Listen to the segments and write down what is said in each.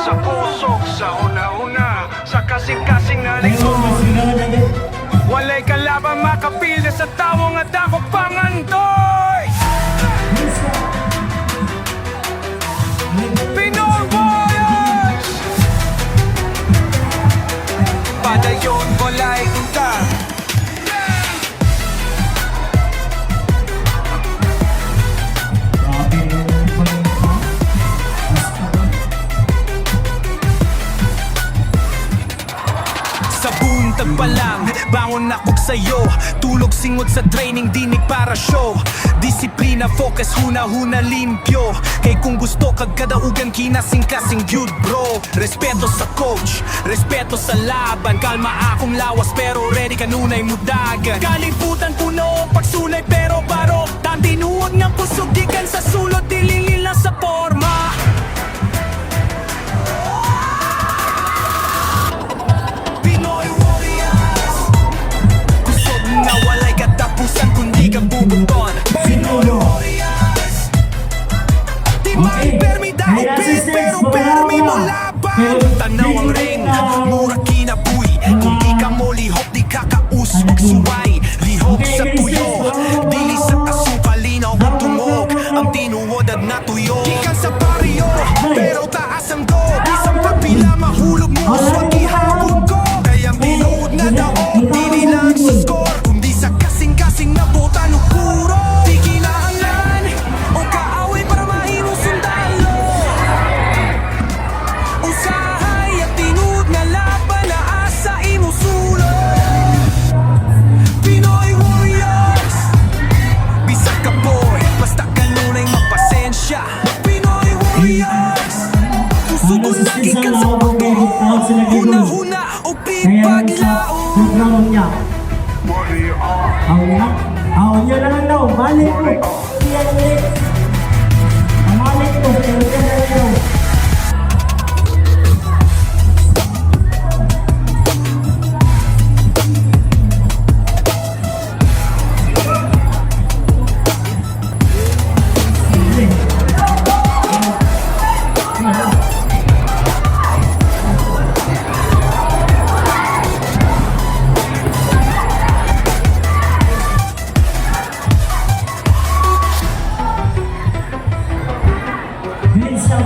Sa puso, sa una-una, sa kasing-kasing na likod. Walay kalaban makapila sa tawong at ako pangandoy. Pinoy Warriors! Padayon, walay ka. Sa buntag pa lang, bangon ako sa'yo. Tulog singot sa training, dinig para show. Disiplina, focus, huna-huna, limpyo. Kay kung gusto kag kadaugan, kinasing-kasing yun bro. Respeto sa coach, respeto sa laban. Kalma akong lawas pero ready kanunay mudagan. Kalibutan puno, pagsulay pero baro. Tantinuod nga pusog, dikan sa sulod, dililin lang sa forma. Kundi ka bubuton Pinoy Warriors. Di maipermi daupin pero permi mo laban. Tanaw ang ring, mura kinabuhi. Kung di ka mo lihok, di ka kausok suway. Lihok sa tuyo, dili sa kasukalinaw ang tungog. Ang tinuod at natuyo. Di ka sa baryo, pero taas ang do. Isang pagpila mahulog mo, swag ihapon ko. Kayang binuod na daog, dili lang sa score. Kundi sa kasing-kasing na botan o puro. Di kinahanglan o kaaway para mahimong sundalo. Usahay at tinuod na laban na asa imo sulod. Pinoy Warriors. Bisag ka boy, basta kanunay magpasensya. Pinoy Warriors. Tusugon lagi ka sa pagbo. Huna-huna o pipaglaon. Ahon nyo na lang daw, balik ko. Balik ko, pero yan na daw.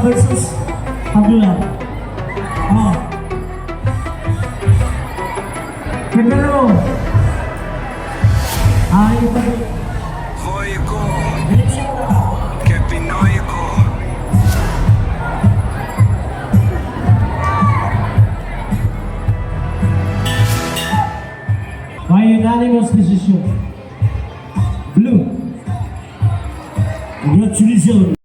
Versus Abdullah. Oh. Pero ay pag Hoy ko, kay Pinoy ko. by unanimous decision. Blue. Congratulations.